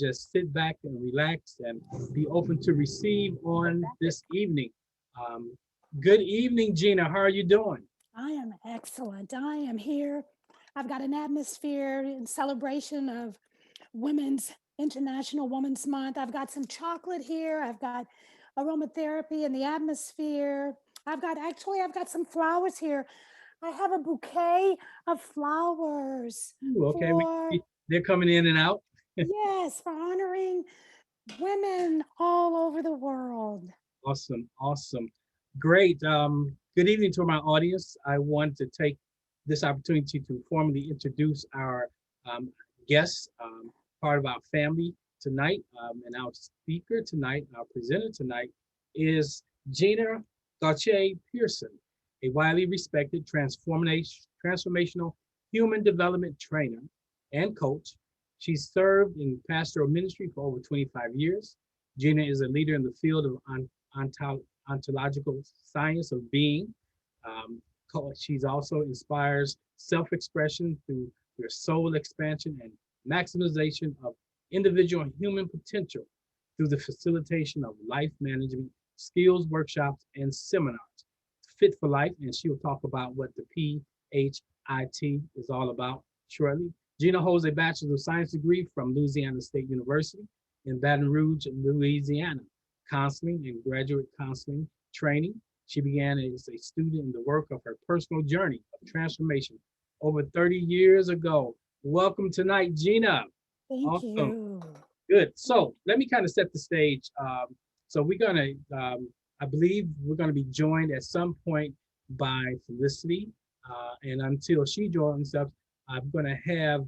just sit back and relax and be open to receive on this evening. Um, Good evening, Gina. How are you doing? I am excellent. I am here. I've got an atmosphere in celebration of Women's International Women's Month. I've got some chocolate here. I've got aromatherapy in the atmosphere. I've got some flowers here. I have a bouquet of flowers Ooh, okay, for, they're coming in and out. yes, for honoring women all over the world. Awesome, awesome. Great. Good evening to my audience. I want to take this opportunity to formally introduce our um, guest, part of our family tonight. And our speaker tonight, our presenter tonight, is Gina Gauthier-Pearson, a widely respected transformational human development trainer and coach. She served in pastoral ministry for over 25 years. Gina is a leader in the field of ontological science of being. Um, she's also inspires self-expression through your soul expansion and maximization of individual and human potential through the facilitation of life management skills workshops and seminars. Fit for Life, and she'll talk about what the PHIT is all about shortly. Gina holds a Bachelor of Science degree from Louisiana State University in Baton Rouge, Louisiana, counseling and graduate counseling training. She began as a student in the work of her personal journey of transformation over 30 years ago. Welcome tonight, Gina. Thank Awesome. you. Good. So let me kind of set the stage. So we're gonna, I believe we're gonna be joined at some point by Felicity, and until she joins us, I'm gonna have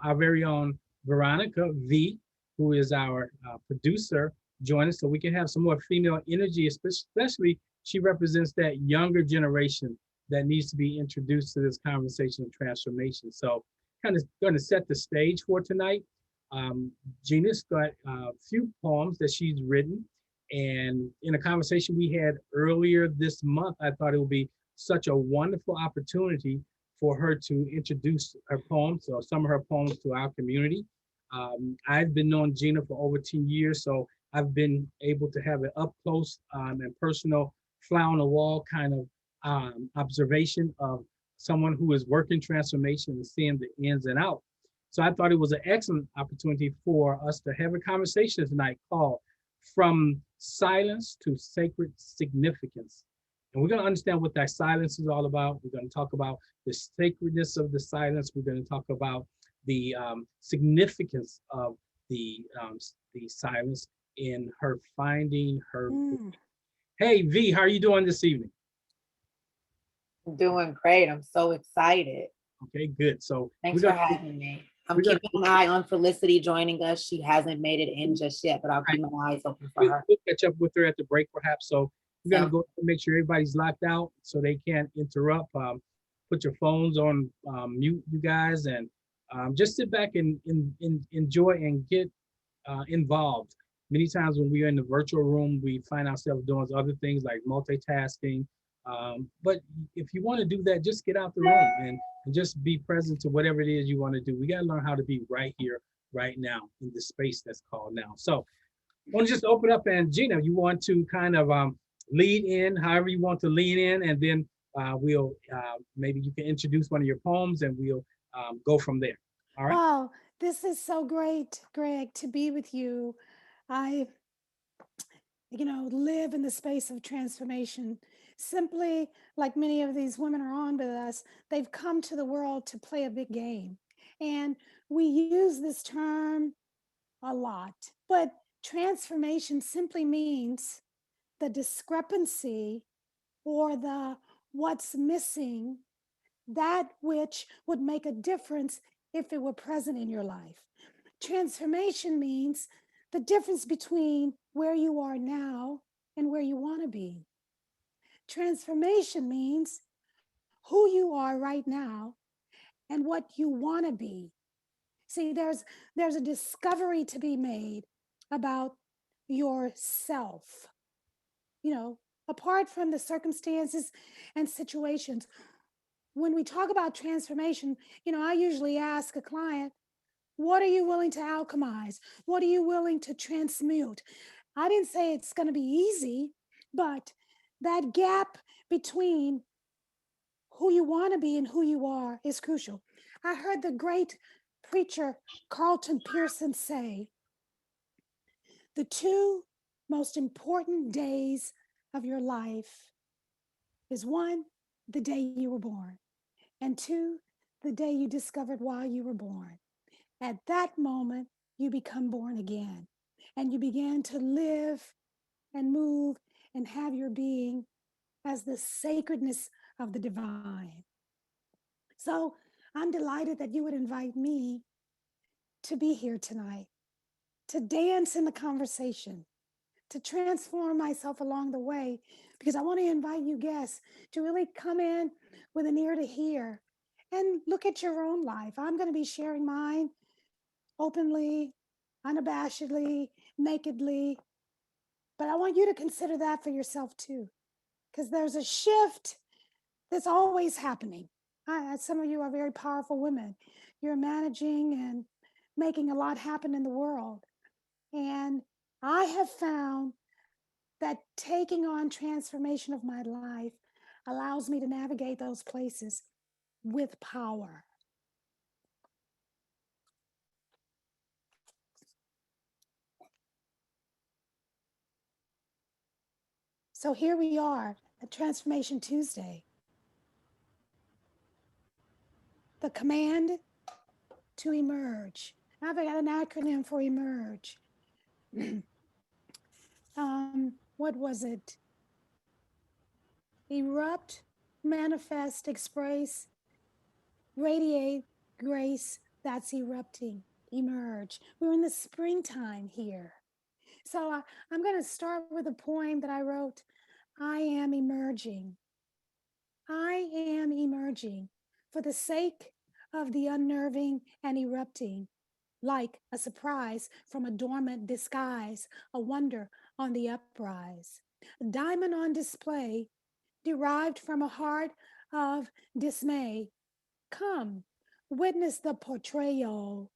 our very own Veronica V, who is our producer, join us so we can have some more female energy, especially she represents that younger generation that needs to be introduced to this conversation of transformation. So kind of going to set the stage for tonight. Um, Gina's got a few poems that she's written. And in a conversation we had earlier this month, I thought it would be such a wonderful opportunity for her to introduce her poems or some of her poems to our community. I've been knowing Gina for over 10 years, so I've been able to have an up close and personal fly on the wall kind of observation of someone who is working transformation and seeing the ins and outs. So I thought it was an excellent opportunity for us to have a conversation tonight called From Silence to Sacred Significance. And we're going to understand what that silence is all about. We're going to talk about the sacredness of the silence. We're going to talk about the significance of the silence in her finding her. Mm. Hey V, how are you doing this evening? Doing great. I'm so excited. Okay, good. So Thanks for having me. I'm keeping an eye on Felicity joining us. She hasn't made it in just yet, but I'll keep my eyes open for her. We'll catch up with her at the break perhaps. So we're gonna go make sure everybody's locked out so they can't interrupt. Put your phones on mute, you guys, and just sit back and enjoy and get involved. Many times when we're in the virtual room, we find ourselves doing other things like multitasking. But if you want to do that, just get out the room and just be present to whatever it is you want to do. We got to learn how to be right here, right now, in the space that's called now. So I want to just open up, and Gina, you want to kind of lead in, however you want to lean in, and then we'll maybe you can introduce one of your poems, and we'll go from there. All right. Oh, this is so great, Greg, to be with you. I, live in the space of transformation. Simply like many of these women are on with us, they've come to the world to play a big game. And we use this term a lot, but transformation simply means the discrepancy or the what's missing, that which would make a difference if it were present in your life. Transformation means the difference between where you are now and where you want to be. Transformation means who you are right now and what you want to be. See, there's a discovery to be made about yourself. You know, apart from the circumstances and situations, when we talk about transformation, I usually ask a client, What are you willing to alchemize? What are you willing to transmute? I didn't say it's going to be easy, but that gap between who you want to be and who you are is crucial. I heard the great preacher Carlton-Pearson say, the two most important days of your life is one, the day you were born, and two, the day you discovered why you were born. At that moment, you become born again and you begin to live and move and have your being as the sacredness of the divine. So I'm delighted that you would invite me to be here tonight, to dance in the conversation, to transform myself along the way, because I want to invite you guests to really come in with an ear to hear and look at your own life. I'm going to be sharing mine openly, unabashedly, nakedly, but I want you to consider that for yourself too, because there's a shift that's always happening. Some of you are very powerful women. You're managing and making a lot happen in the world. And I have found that taking on transformation of my life allows me to navigate those places with power. So here we are at Transformation Tuesday. The command to emerge. I've got an acronym for emerge. What was it? Erupt, manifest, express, radiate, grace, that's erupting, emerge. We're in the springtime here. So I'm going to start with a poem that I wrote. I am emerging. I am emerging for the sake of the unnerving and erupting, like a surprise from a dormant disguise, a wonder on the uprise. A diamond on display, derived from a heart of dismay. Come, witness the portrayal,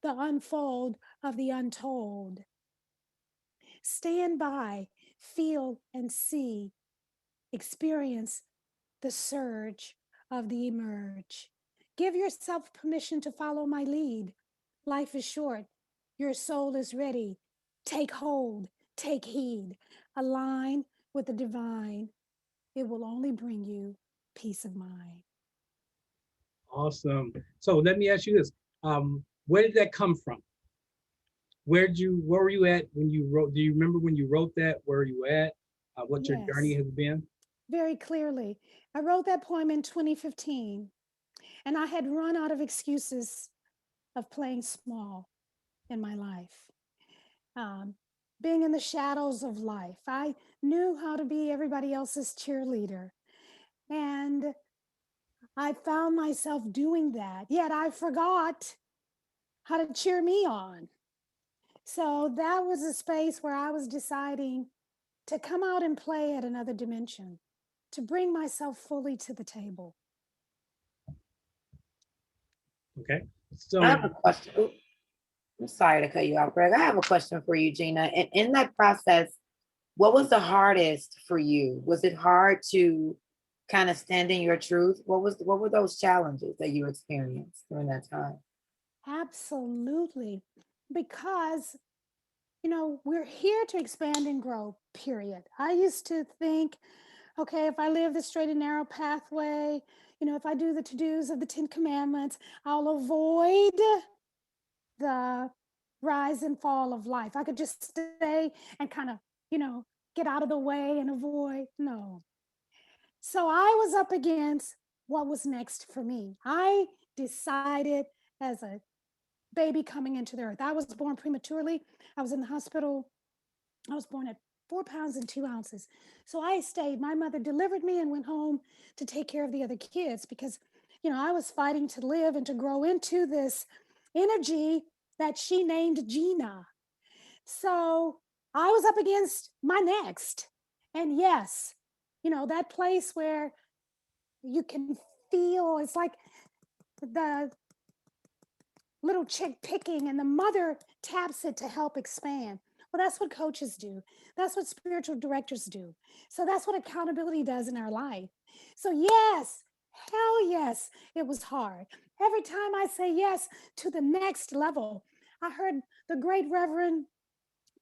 the unfold of the untold. Stand by, feel and see, experience the surge of the emerge. Give yourself permission to follow my lead. Life is short. Your soul is ready. Take hold, take heed. Align with the divine. It will only bring you peace of mind. Awesome. So let me ask you this. Where did that come from? Where were you at when you wrote? Do you remember when you wrote that? Where you at? What your journey Yes, has been? very clearly. I wrote that poem in 2015, and I had run out of excuses of playing small in my life. Um, being in the shadows of life. I knew how to be everybody else's cheerleader. And I found myself doing that, yet I forgot how to cheer me on. So that was a space where I was deciding to come out and play at another dimension, to bring myself fully to the table. Okay. I So have a question. Ooh, I'm sorry to cut you off, Greg. I have a question for you, Gina. And in that process, what was the hardest for you? Was it hard to kind of stand in your truth? What were those challenges that you experienced during that time? Absolutely. Because, we're here to expand and grow, period. I used to think, okay, if I live the straight and narrow pathway, if I do the to-dos of the 10 commandments, I'll avoid the rise and fall of life. I could just stay and kind of, get out of the way and avoid. No. So I was up against what was next for me. I decided as a baby coming into the earth. I was born prematurely. I was in the hospital. I was born at 4 pounds and 2 ounces. So I stayed. My mother delivered me and went home to take care of the other kids because, I was fighting to live and to grow into this energy that she named Gina. So I was up against my next. And yes, that place where you can feel it's like the little chick picking and the mother taps it to help expand. Well, that's what coaches do. That's what spiritual directors do. So that's what accountability does in our life. So, yes, hell yes, it was hard. Every time I say yes to the next level, I heard the great Reverend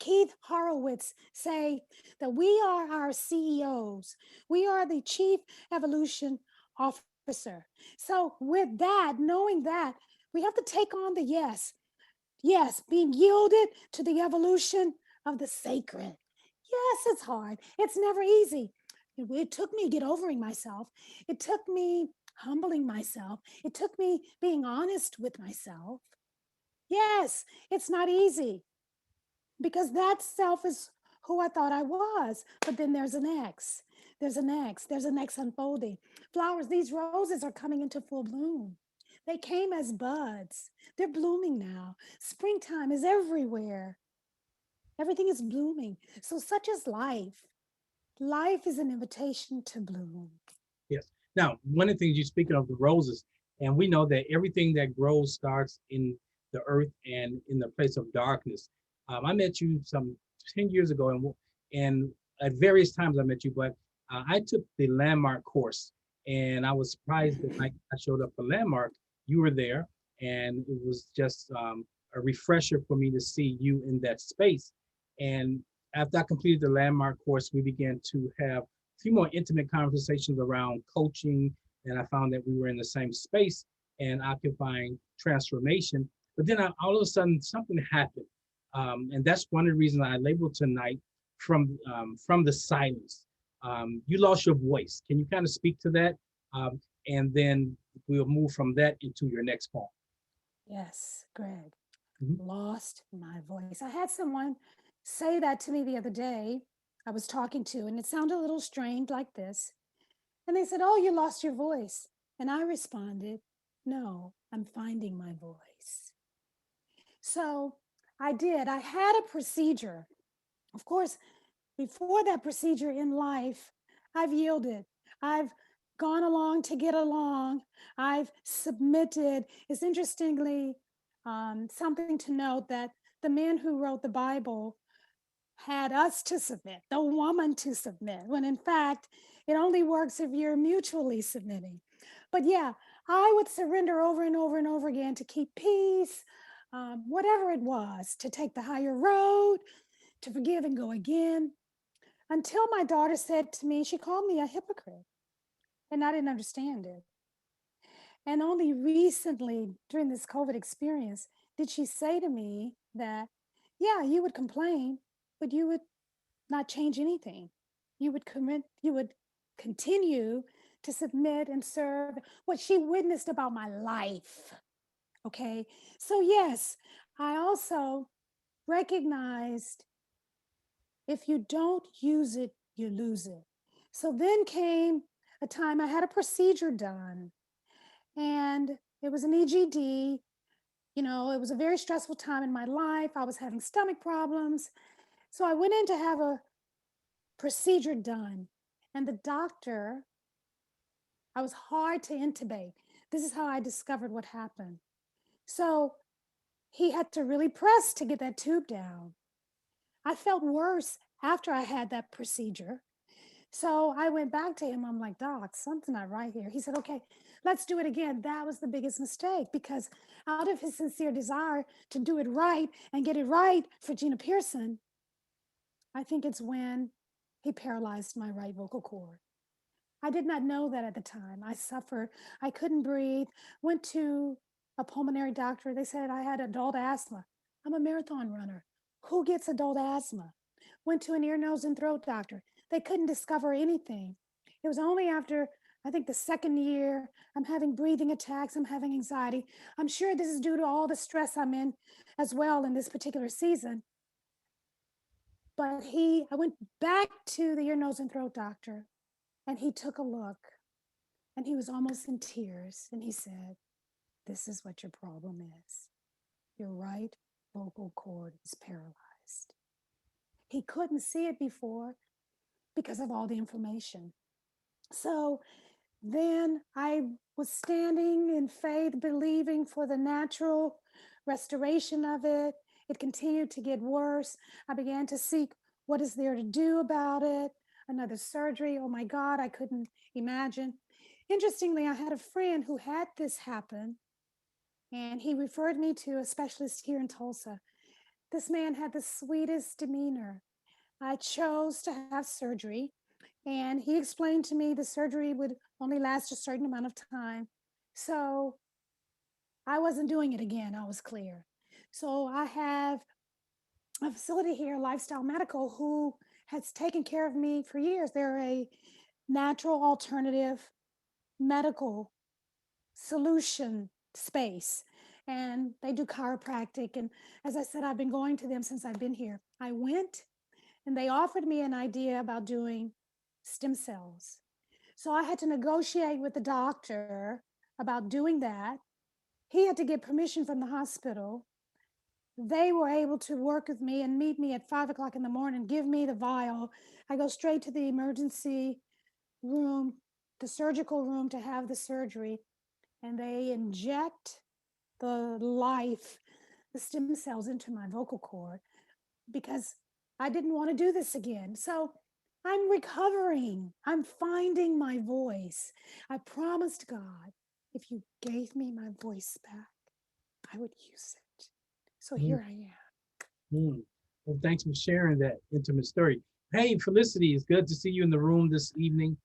Keith Horowitz say that we are our CEOs. We are the Chief Evolution Officer. So, with that, knowing that, we have to take on the yes. Yes, being yielded to the evolution of the sacred. Yes, it's hard. It's never easy. It took me get overing myself. It took me humbling myself. It took me being honest with myself. Yes, it's not easy because that self is who I thought I was. But then there's an X. There's an X unfolding. Flowers, these roses are coming into full bloom. They came as buds. They're blooming now. Springtime is everywhere. Everything is blooming. So, such is life. Life is an invitation to bloom. Yes. Now, one of the things you speaking of the roses, and we know that everything that grows starts in the earth and in the place of darkness. I met you some 10 years ago, and at various times I met you, but I took the landmark course, and I was surprised that I showed up for landmark. You were there, and it was just a refresher for me to see you in that space. And after I completed the landmark course, we began to have few more intimate conversations around coaching, and I found that we were in the same space and occupying transformation. But then all of a sudden, something happened, and that's one of the reasons I labeled tonight from the silence. You lost your voice. Can you kind of speak to that? And then we'll move from that into your next poem. Yes, Greg. Mhm. Lost my voice. I had someone say that to me the other day. I was talking to, and it sounded a little strained like this. And they said, "Oh, you lost your voice." And I responded, "No, I'm finding my voice." So I did. I had a procedure. Of course, before that procedure in life, I've yielded. I've gone along to get along. I've submitted. It's interestingly something to note that the man who wrote the Bible had us to submit, the woman to submit, when in fact, it only works if you're mutually submitting. But yeah, I would surrender over and over and over again to keep peace, whatever it was, to take the higher road, to forgive and go again. Until my daughter said to me, she called me a hypocrite, and I didn't understand it. And only recently, during this COVID experience, did she say to me that, yeah, you would complain, but you would not change anything. You would continue to submit and serve what she witnessed about my life. Okay. So yes, I also recognized if you don't use it, you lose it. So then came a time I had a procedure done, and it was an EGD. You know, it was a very stressful time in my life. I was having stomach problems. So I went in to have a procedure done. And the doctor, I was hard to intubate. This is how I discovered what happened. So he had to really press to get that tube down. I felt worse after I had that procedure. So I went back to him. I'm like, "Doc, something not right here." He said, "Okay, let's do it again." That was the biggest mistake because out of his sincere desire to do it right and get it right for Gina Pearson, I think it's when he paralyzed my right vocal cord. I did not know that at the time. I suffered. I couldn't breathe. Went to a pulmonary doctor. They said I had adult asthma. I'm a marathon runner. Who gets adult asthma? Went to an ear, nose, and throat doctor. They couldn't discover anything. It was only after, I think, the second year, I'm having breathing attacks. I'm having anxiety. I'm sure this is due to all the stress I'm in as well in this particular season. But I went back to the ear, nose, and throat doctor, and he took a look, and he was almost in tears. And he said, "This is what your problem is. Your right vocal cord is paralyzed." He couldn't see it before because of all the inflammation. So then I was standing in faith, believing for the natural restoration of it. It continued to get worse. I began to seek what is there to do about it. Another surgery. Oh my God, I couldn't imagine. Interestingly, I had a friend who had this happen, and he referred me to a specialist here in Tulsa. This man had the sweetest demeanor. I chose to have surgery, and he explained to me the surgery would only last a certain amount of time. So I wasn't doing it again, I was clear. So I have a facility here, Lifestyle Medical, who has taken care of me for years. They're a natural alternative medical solution space, and they do chiropractic. And as I said, I've been going to them since I've been here. I went and they offered me an idea about doing stem cells. So I had to negotiate with the doctor about doing that. He had to get permission from the hospital. They were able to work with me and meet me at 5 o'clock in the morning, give me the vial. I go straight to the emergency room, the surgical room, to have the surgery, and they inject the life, the stem cells into my vocal cord because I didn't want to do this again. So I'm recovering. I'm finding my voice. I promised God, if you gave me my voice back, I would use it. So Mm, here I am. mm. Well, thanks for sharing that intimate story. Hey, Felicity, it's good to see you in the room this evening.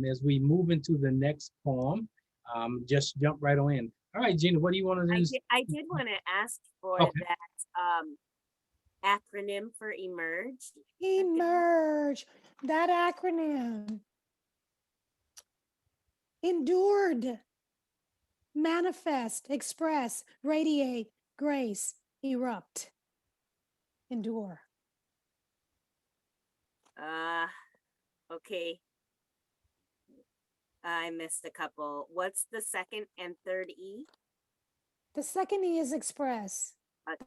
As we move into the next poem, just jump right on in. All right, Gina, what do you want to do? I did want to ask for Okay. that acronym for emerge. Emerge, that acronym. Endured, manifest, express, radiate, grace, erupt, endure. Okay. I missed a couple. What's the second and third E? The second E is express.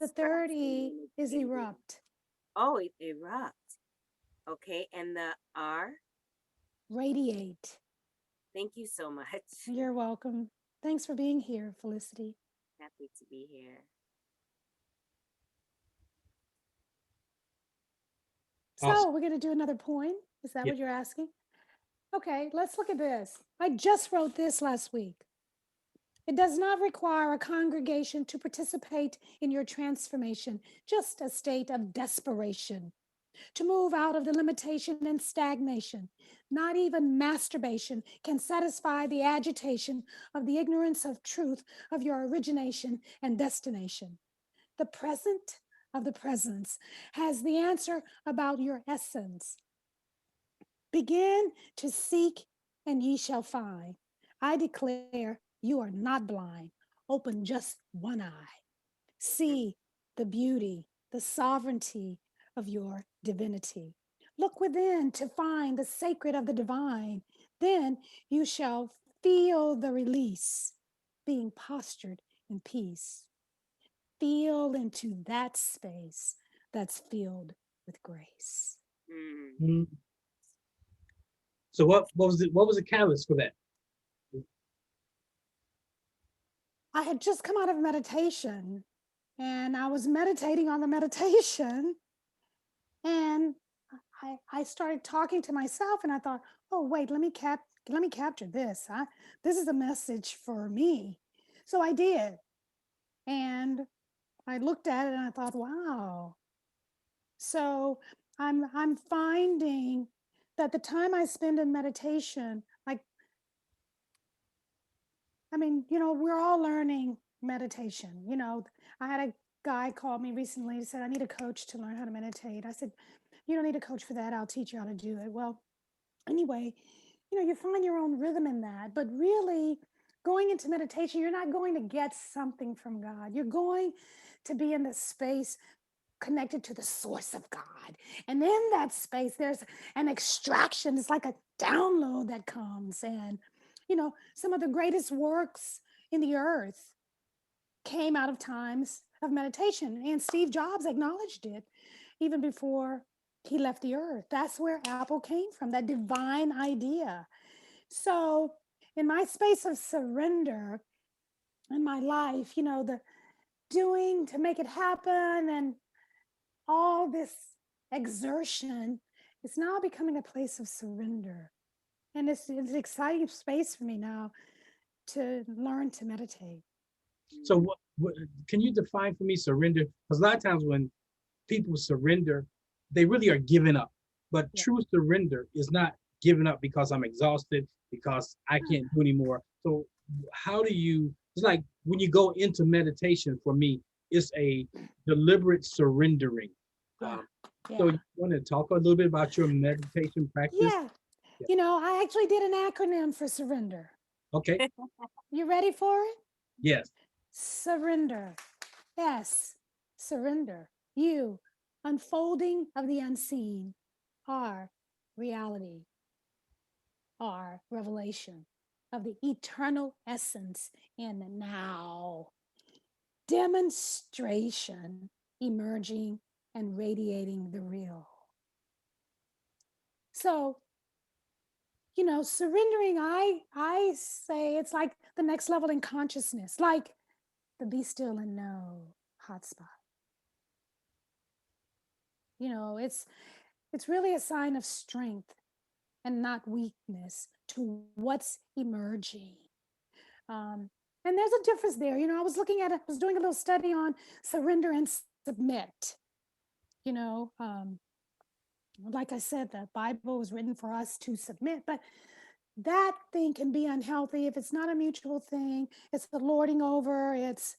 The third E is erupt. Oh, erupt. Okay, and the R? Radiate. Thank you so much. You're welcome. Thanks for being here, Felicity. Happy to be here. So Awesome. we're going to do another poem. Is that Yeah. what you're asking? Okay, let's look at this. I just wrote this last week. It does not require a congregation to participate in your transformation, just a state of desperation. To move out of the limitation and stagnation. Not even masturbation can satisfy the agitation of the ignorance of truth of your origination and destination. The present of the presence has the answer about your essence. Begin to seek and ye shall find. I declare you are not blind. Open just one eye. See the beauty, the sovereignty of your divinity. Look within to find the sacred of the divine. Then you shall feel the release, being postured in peace. Feel into that space that's filled with grace. Mm. So what was it? What was the catalyst for that? I had just come out of meditation, and I was meditating on the meditation, and I started talking to myself, and I thought, oh wait, let me capture this. This is a message for me. So I did, and I looked at it, and I thought, wow. So I'm finding that the time I spend in meditation, like, I mean, we're all learning meditation. I had a guy call me recently and said, I need a coach to learn how to meditate. I said, you don't need a coach for that. I'll teach you how to do it. Well, anyway, you find your own rhythm in that. But really, going into meditation, you're not going to get something from God. You're going to be in this space connected to the source of God. And in that space, there's an extraction. It's like a download that comes. And, some of the greatest works in the earth came out of times of meditation. And Steve Jobs acknowledged it even before he left the earth. That's where Apple came from, that divine idea. So in my space of surrender in my life, doing to make it happen and all this exertion, it's now becoming a place of surrender. And it's an exciting space for me now to learn to meditate. So what can you define for me surrender? Because a lot of times when people surrender, they really are giving up. But Yeah. true surrender is not giving up because I'm exhausted, because I can't do anymore. So how do you, it's like when you go into meditation, for me, it's a deliberate surrendering. Yeah. Um, Yeah. so you want to talk a little bit about your meditation practice? Yeah. Yeah. You know, I actually did an acronym for surrender. Okay. You ready for it? Yes. Surrender. S, surrender. U, unfolding of the unseen. R, reality. R, revelation of the eternal essence in the now. Demonstration, emerging and radiating the real. So, you know, surrendering, I say it's like the next level in consciousness, like the be still and know hotspot. You know, it's really a sign of strength and not weakness to what's emerging. And there's a difference there. You know, I was looking at it, I was doing a little study on surrender and submit. You know, like I said, the Bible was written for us to submit, but that thing can be unhealthy if it's not a mutual thing. It's the lording over, it's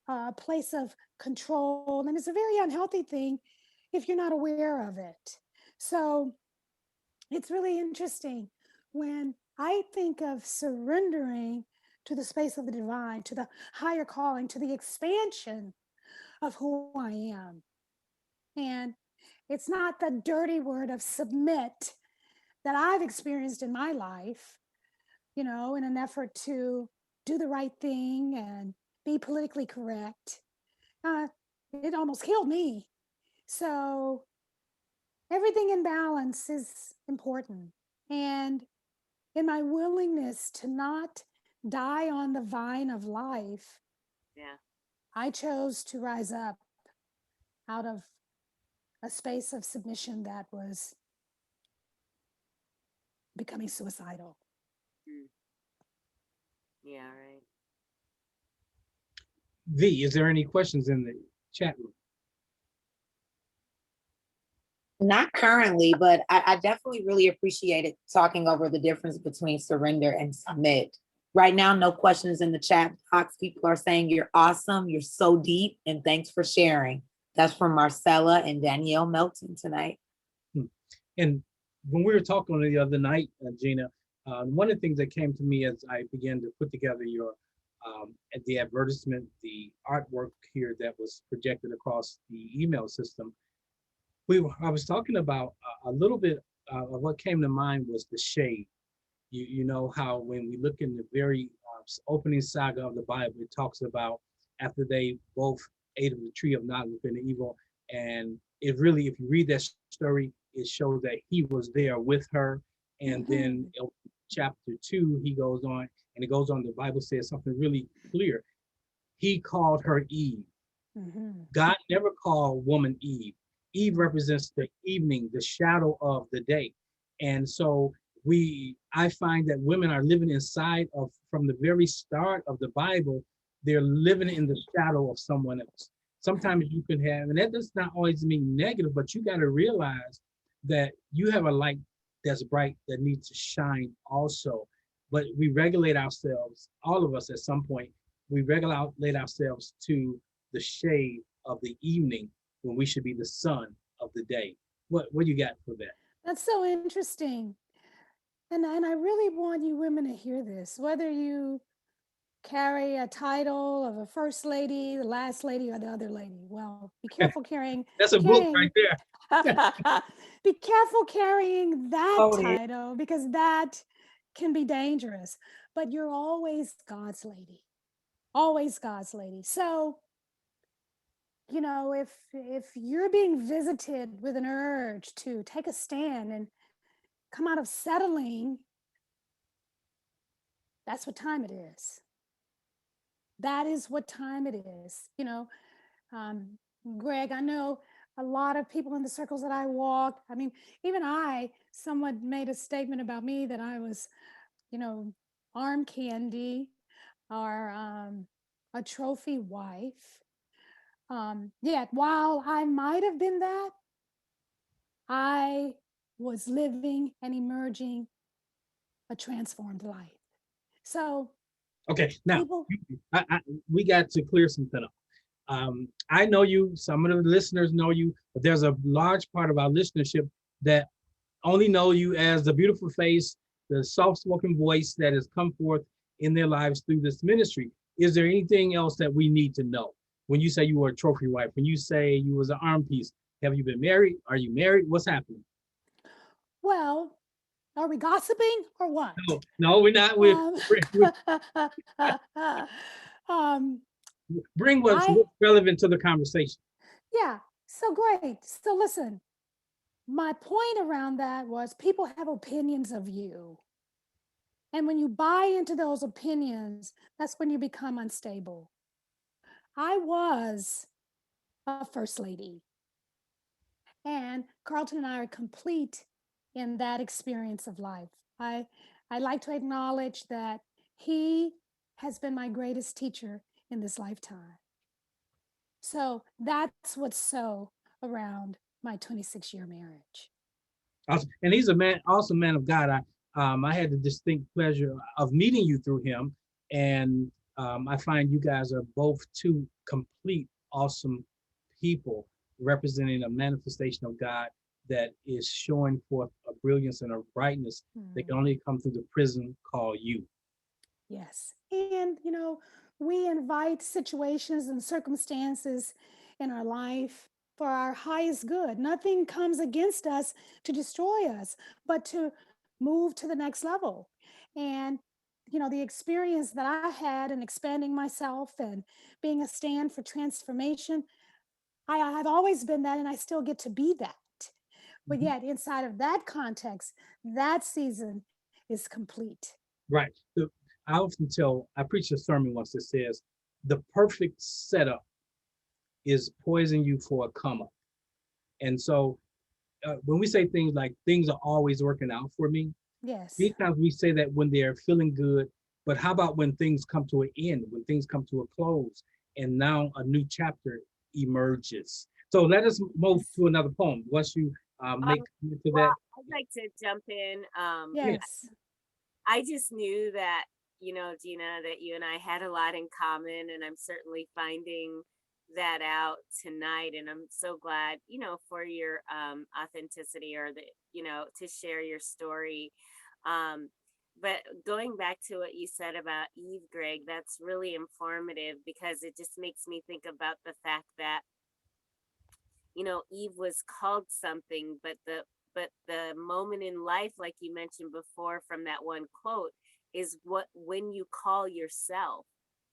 a place of control, and it's a very unhealthy thing if you're not aware of it. So it's really interesting when I think of surrendering to the space of the divine, to the higher calling, to the expansion of who I am. And it's not the dirty word of submit that I've experienced in my life, you know, in an effort to do the right thing and be politically correct. Uh, it almost killed me. So everything in balance is important. And in my willingness to not die on the vine of life, Yeah. I chose to rise up out of a space of submission that was becoming suicidal. Mm. Yeah, right. V, is there any questions in the chat room? Not currently, but I definitely really appreciated talking over the difference between surrender and submit. Right now, no questions in the chat box. People are saying you're awesome, you're so deep, and thanks for sharing. That's from Marcella and Danielle Melton tonight. And when we were talking the other night, Gina, one of the things that came to me as I began to put together your at the advertisement, the artwork here that was projected across the email system, I was talking about a little bit of what came to mind was the shade. You know how when we look in the very opening saga of the Bible, it talks about after they both ate of the tree of knowledge of good and evil, and it really, if you read that story, it shows that he was there with her, and then chapter 2, he goes on, and it goes on, the Bible says something really clear. He called her Eve. God never called woman Eve. Eve represents the evening, the shadow of the day. And so I find that women are living inside of, from the very start of the Bible, they're living in the shadow of someone else. Sometimes you can have, and that does not always mean negative, but you got to realize that you have a light that's bright that needs to shine also. But we regulate ourselves, all of us at some point, we regulate ourselves to the shade of the evening when we should be the sun of the day. What do you got for that? That's so interesting. And I really want you women to hear this, whether you carry a title of a first lady, the last lady, or the other lady. Well, be careful carrying. That's a book right there. Be careful carrying that title because that can be dangerous. But you're always God's lady, always God's lady. So, you know, if you're being visited with an urge to take a stand and come out of settling, that's what time it is. that is what time it is. Um, Greg, I know a lot of people in the circles that I walk. I mean, even someone made a statement about me that I was, you know, arm candy or a trophy wife. Yet while I might have been that, I was living and emerging a transformed life. So Okay, now people, we got to clear something up. I know you, some of the listeners know you, but there's a large part of our listenership that only know you as the beautiful face, the soft-spoken voice that has come forth in their lives through this ministry. Is there anything else that we need to know? When you say you were a trophy wife, when you say you was an arm piece, have you been married? Are you married? What's happening? well, are we gossiping or what? No, we're not. Um, We um, bring what's I, relevant to the conversation. yeah, so great. So listen, my point around that was people have opinions of you. And when you buy into those opinions, that's when you become unstable. I was a first lady, and Carlton and I are complete in that experience of life. I like to acknowledge that he has been my greatest teacher in this lifetime. So that's what's so around my 26-year marriage. Awesome. And he's a man, awesome man of God. I had the distinct pleasure of meeting you through him, and I find you guys are both two complete awesome people representing a manifestation of God that is showing forth a brilliance and a brightness that can only come through the prism called you. Yes. And, we invite situations and circumstances in our life for our highest good. Nothing comes against us to destroy us, but to move to the next level. And, the experience that I had in expanding myself and being a stand for transformation, I've always been that and I still get to be that. But Mhm. yet, inside of that context, that season is complete. Right. I often I preached a sermon once that says, the perfect setup is poising you for a come up. And so when we say things like things are always working out for me, Yes. many times we say that when they're feeling good, but how about when things come to an end, when things come to a close, and now a new chapter emerges? So let us move Yes. to another poem. Once you make Um, to well, that, I'd like to jump in. yeah, Yes. I just knew that, Gina, that you and I had a lot in common, and I'm certainly finding that out tonight. And I'm so glad, for your authenticity, or to share your story. Um, but going back to what you said about Eve, Greg, that's really informative because it just makes me think about the fact that, Eve was called something, but the moment in life, like you mentioned before from that one quote, is what when you call yourself,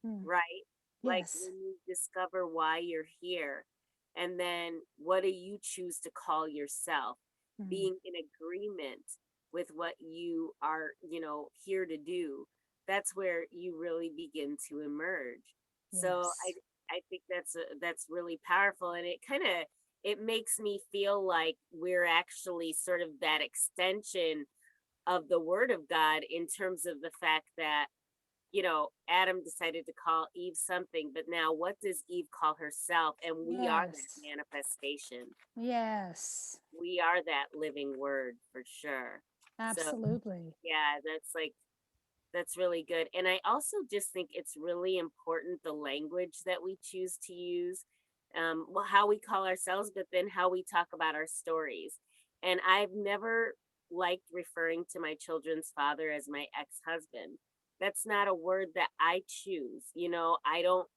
Mm. right? Like Yes. when you discover why you're here, and then what do you choose to call yourself? Mm. Being in agreement with what you are, here to do. That's where you really begin to emerge. So Yes. I think that's really powerful, and it makes me feel like we're actually sort of that extension of the word of God, in terms of the fact that, Adam decided to call Eve something, but now what does Eve call herself? And we are that Yes. manifestation. Yes. We are that living word for sure. So Absolutely. yeah, that's really good. And I also just think it's really important the language that we choose to use, well, how we call ourselves, but then how we talk about our stories. And I've never liked referring to my children's father as my ex-husband. That's not a word that I choose. I don't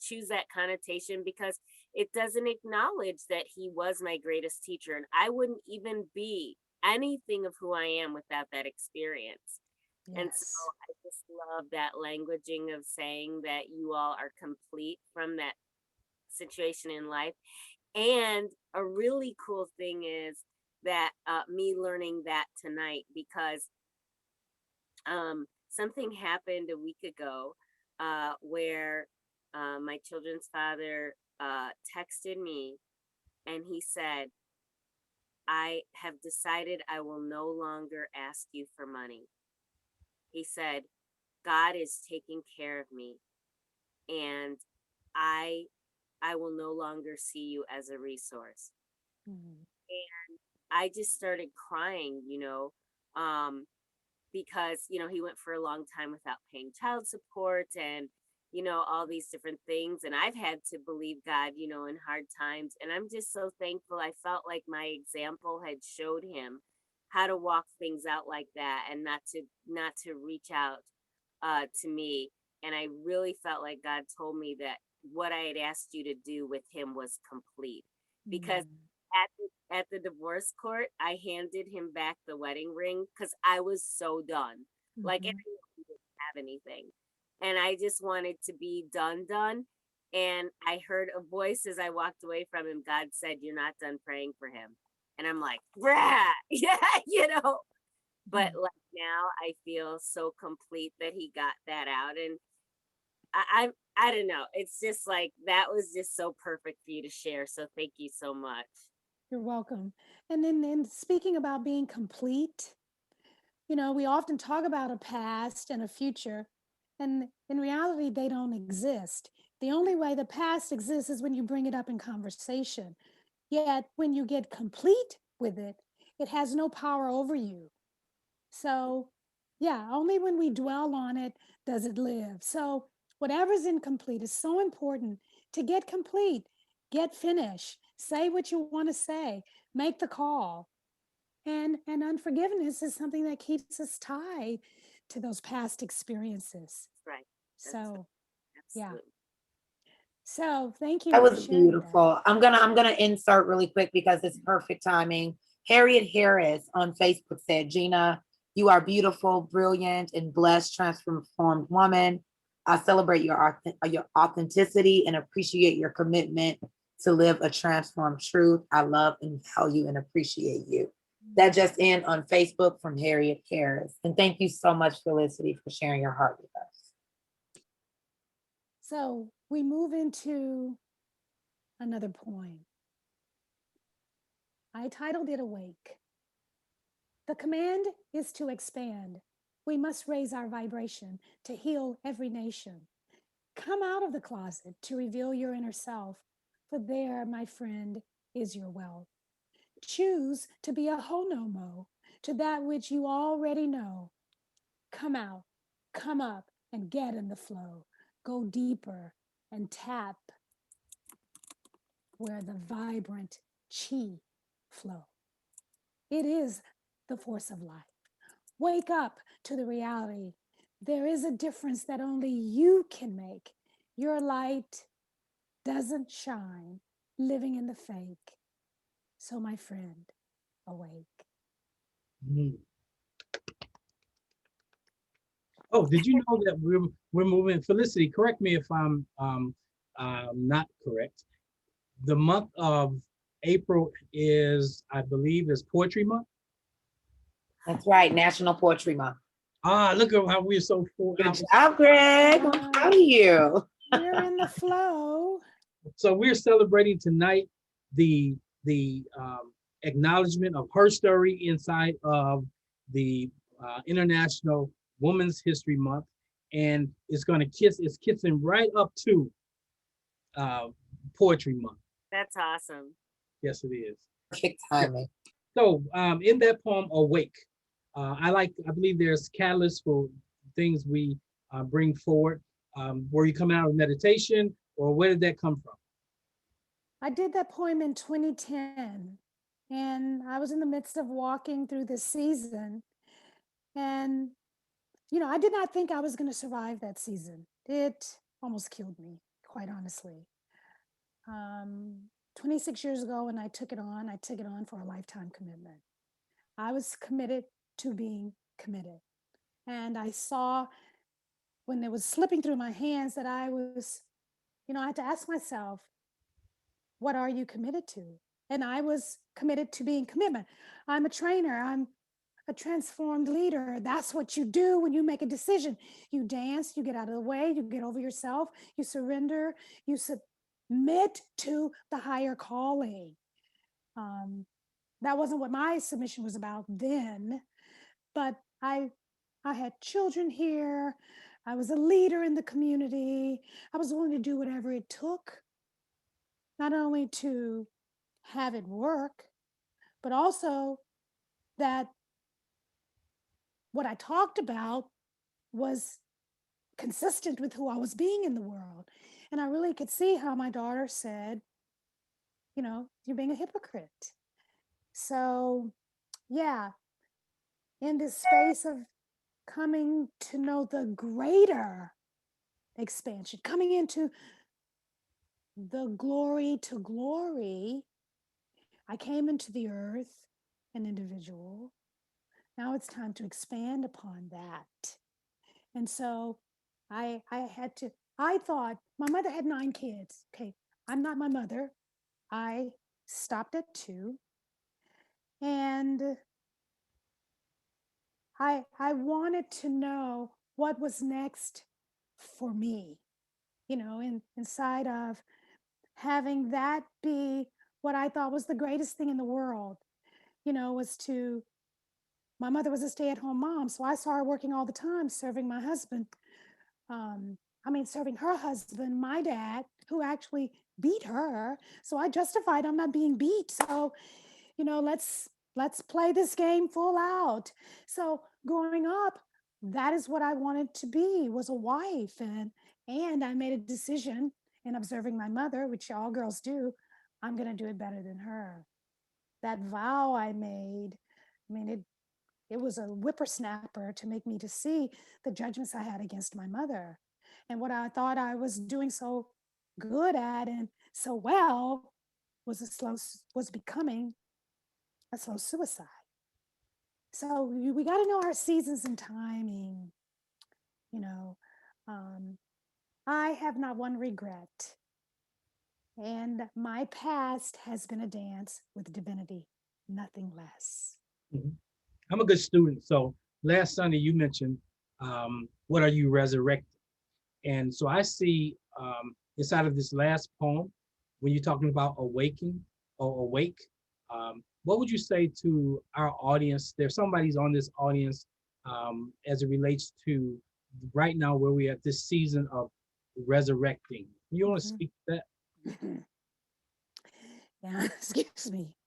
choose that connotation because it doesn't acknowledge that he was my greatest teacher. And I wouldn't even be anything of who I am without that experience. And so Yes. I just love that languaging of saying that you all are complete from that situation in life. And a really cool thing is that me learning that tonight, because something happened a week ago where my children's father texted me and he said, I have decided I will no longer ask you for money. He said, God is taking care of me, and I I will no longer see you as a resource. Mhm. And I just started crying, because, he went for a long time without paying child support and, all these different things. And I've had to believe God, in hard times. And I'm just so thankful. I felt like my example had showed him how to walk things out like that and not to reach out to me. And I really felt like God told me that what I had asked you to do with him was complete. Because Mhm. at the divorce court, I handed him back the wedding ring because I was so done. Like, I Mhm. didn't have anything. And I just wanted to be done. And I heard a voice as I walked away from him. God said, "You're not done praying for him." And I'm like, "Brah." Yeah, But Mhm. like now I feel so complete that he got that out. And I don't know. It's just like that was just so perfect for you to share. So thank you so much. You're welcome. And then speaking about being complete, we often talk about a past and a future, and in reality, they don't exist. The only way the past exists is when you bring it up in conversation. Yet, when you get complete with it, it has no power over you. So, yeah, only when we dwell on it does it live. So, whatever's incomplete is so important to get complete, get finished, say what you want to say, make the call. And unforgiveness is something that keeps us tied to those past experiences. Right. That's So, yeah. absolutely. So, thank That you for was sharing that. beautiful. I'm gonna insert really quick because it's perfect timing. Harriet Harris on Facebook said, Gina, you are beautiful, brilliant, and blessed, transformed woman. I celebrate your authenticity and appreciate your commitment to live a transformed truth. I love and value and appreciate you. That just in on Facebook from Harriet Harris. And thank you so much, Felicity, for sharing your heart with us. So, we move into another poem. I titled it Awake. The command is to expand. We must raise our vibration to heal every nation. Come out of the closet to reveal your inner self, for there, my friend, is your wealth. Choose to be a honomo to that which you already know. Come out, come up, and get in the flow. Go deeper and tap where the vibrant chi flow. It is the force of life. Wake up to the reality. There is a difference that only you can make. Your light doesn't shine living in the fake. So, my friend, awake. Mhm. Oh, did you know that we're moving? Felicity, correct me if I'm not correct. The month of April is, I believe, is Poetry Month. That's right, National Poetry Month. Ah, look at how we're so full. Good job, Greg. I'm proud of you. We're in the flow. So we're celebrating tonight the acknowledgement of her story inside of the International Women's History Month, and it's kissing right up to uh, Poetry Month. That's awesome. Yes, it is. Perfect Yeah. timing. So in that poem, Awake, I believe there's catalysts for things we bring forward. Were you coming out of meditation, or where did that come from? I did that poem in 2010, and I was in the midst of walking through this season. And, I did not think I was going to survive that season. It almost killed me, quite honestly. 26 years ago, when I took it on for a lifetime commitment. I was committed to being committed. And I saw when it was slipping through my hands that I had to ask myself, what are you committed to? And I was committed to being commitment. I'm a trainer. a transformed leader. That's what you do when you make a decision. You dance, you get out of the way, you get over yourself, you surrender, you submit to the higher calling. That wasn't what my submission was about then, but I had children here. I was a leader in the community. I was willing to do whatever it took, not only to have it work, but also that what I talked about was consistent with who I was being in the world. And I really could see how my daughter said, you're being a hypocrite. So, yeah, in this space of coming to know the greater expansion, coming into the glory to glory, I came into the earth an individual. Now it's time to expand upon that. And so I thought my mother had 9 kids. Okay, I'm not my mother. I stopped at 2. And I wanted to know what was next for me, inside of having that be what I thought was the greatest thing in the world, was to, my mother was a stay-at-home mom. So I saw her working all the time, serving my husband. Serving her husband, my dad, who actually beat her. So I justified I'm not being beat. So, let's play this game full out. So growing up, that is what I wanted to be, was a wife. And I made a decision in observing my mother, which all girls do, I'm going to do it better than her. That vow I made, it was a whippersnapper to make me to see the judgments I had against my mother. And what I thought I was doing so good at and so well was becoming a slow suicide. So we got to know our seasons and timing. You know, um, I have not one regret, and my past has been a dance with divinity, nothing less. Mhm. I'm a good student. So last Sunday you mentioned, what are you resurrecting? And so I see inside of this last poem, when you're talking about awaking or awake, what would you say to our audience? There's somebody's on this audience as it relates to right now where we're at this season of resurrecting. You want to speak to that? Yeah, excuse me.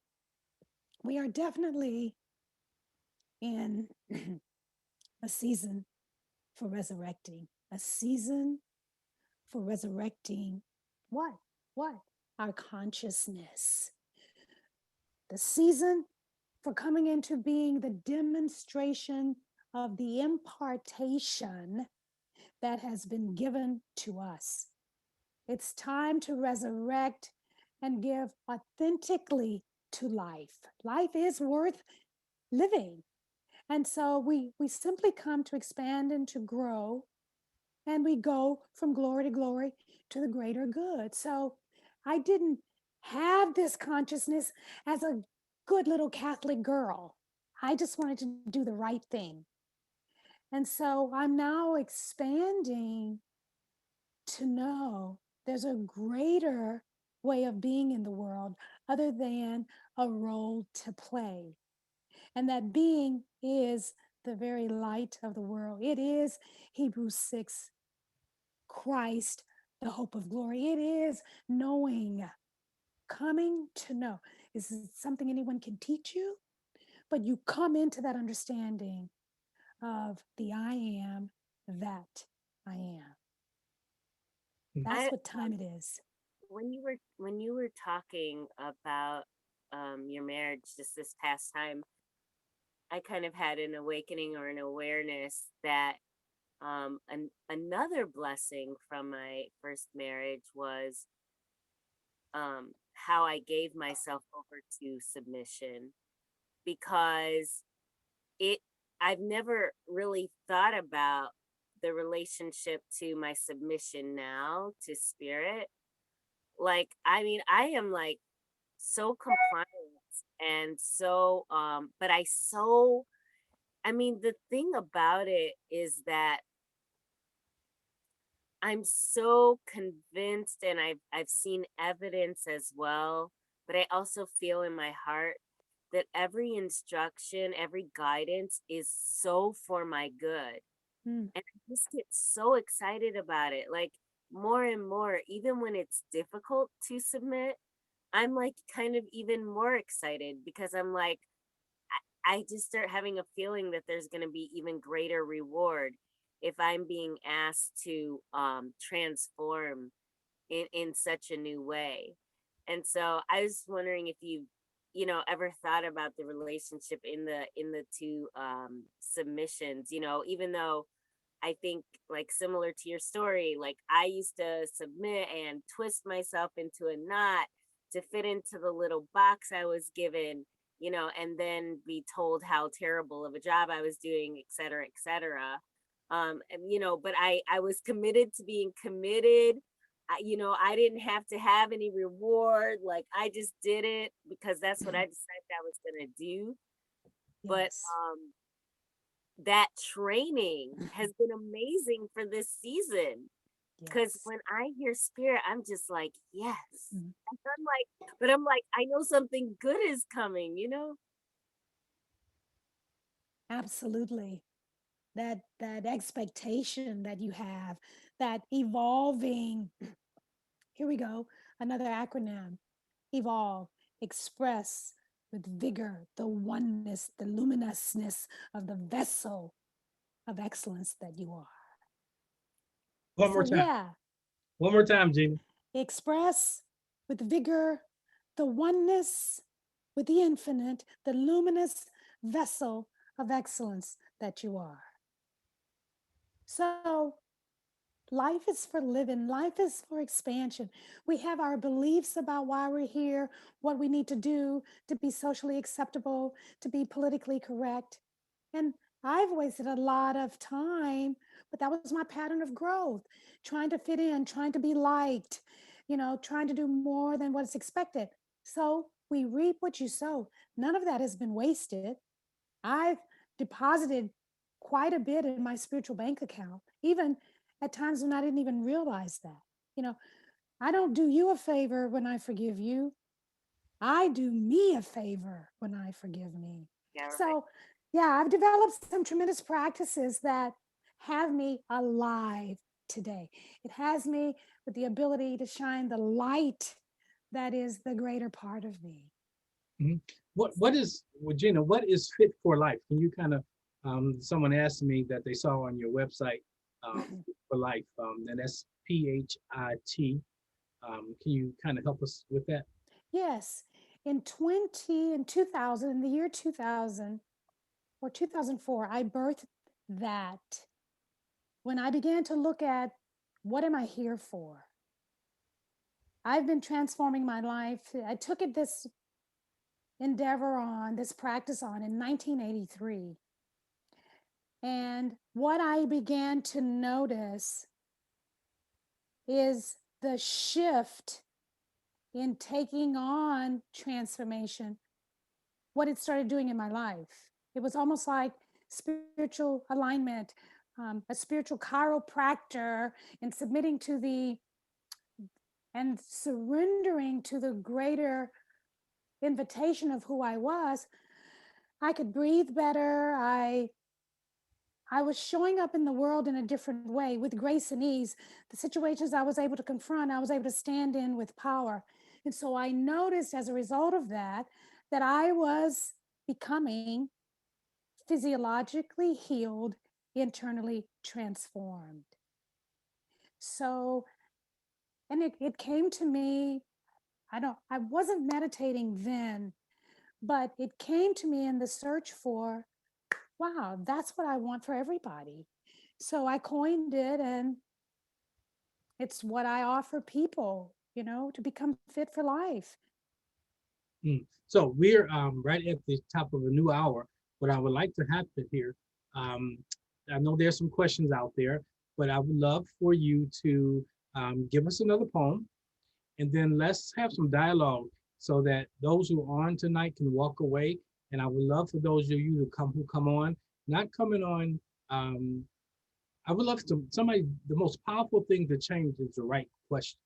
We are definitely in a season for resurrecting, a season for resurrecting what? What? Our consciousness. The season for coming into being the demonstration of the impartation that has been given to us. It's time to resurrect and give authentically to life. Life is worth living. And so we simply come to expand and to grow, and we go from glory to glory to the greater good. So I didn't have this consciousness as a good little Catholic girl. I just wanted to do the right thing. And so I'm now expanding to know there's a greater way of being in the world other than a role to play. And that being is the very light of the world. It is Hebrews 6, Christ, the hope of glory. It is knowing, coming to know. Is it something anyone can teach you? But you come into that understanding of the I am that I am. That's I what time it is. when you were talking about your marriage just this past time, I kind of had an awakening or an awareness that another blessing from my first marriage was how I gave myself over to submission, because it I've never really thought about the relationship to my submission now to spirit. Like, I mean, I am like so compliant and so but I so I mean, the thing about it is that I'm so convinced, and I've seen evidence as well, but I also feel in my heart that every instruction, every guidance is so for my good. Mm, And I just get so excited about it. Like more and more, even when it's difficult to submit, I'm like kind of even more excited because I'm like, I just start having a feeling that there's going to be even greater reward if I'm being asked to transform in such a new way. And so I was wondering if you ever thought about the relationship in the two submissions, even though I think like similar to your story, like I used to submit and twist myself into a knot to fit into the little box I was given, and then be told how terrible of a job I was doing, et cetera, et cetera. And but I was committed to being committed. I didn't have to have any reward. Like I just did it because that's what I decided I was gonna do. But yes. that training has been amazing for this season because Yes. when I hear spirit, I'm just like, yes. Mm, And I'm like, I know something good is coming. absolutely. That expectation that you have, that evolving, here we go, another acronym, evolve, express with vigor the oneness, the luminousness of the vessel of excellence that you are. One So more time. yeah, One more time, Gina. express with vigor the oneness with the infinite, the luminous vessel of excellence that you are. So life is for living, life is for expansion. We have our beliefs about why we're here, what we need to do to be socially acceptable, to be politically correct. And I've wasted a lot of time, but that was my pattern of growth, trying to fit in, trying to be liked, trying to do more than what's expected. So we reap what you sow. None of that has been wasted. I've deposited quite a bit in my spiritual bank account, even at times when I didn't even realize that. You know, I don't do you a favor when I forgive you. I do me a favor when I forgive me. Yeah, right. So, yeah, I've developed some tremendous practices that have me alive today. It has me with the ability to shine the light that is the greater part of me. Mhm. Well, Gina, what is fit for life? Can you kind of, someone asked me that they saw on your website, Fit for life, and that's PHIT. Can you kind of help us with that? Yes, in 2000, in the year 2000 or 2004, I birthed that when I began to look at what am I here for? I've been transforming my life. I took it this endeavor on, this practice on in 1983. And what I began to notice is the shift in taking on transformation, what it started doing in my life. It was almost like spiritual alignment, a spiritual chiropractor, and submitting to the and surrendering to the greater invitation of who I was. I could breathe better. I was showing up in the world in a different way with grace and ease. The situations I was able to confront, I was able to stand in with power. And so I noticed as a result of that, that I was becoming physiologically healed, internally transformed. So, and it came to me, I wasn't meditating then, but it came to me in the search for, wow, that's what I want for everybody. So I coined it, and it's what I offer people, to become fit for life. So we're right at the top of a new hour. What I would like to happen here, um, I know there's some questions out there, but I would love for you to give us another poem, and then let's have some dialogue so that those who are on tonight can walk away. And I would love for those of you who come on not coming on. I would love to, somebody, the most powerful thing to change is the right question.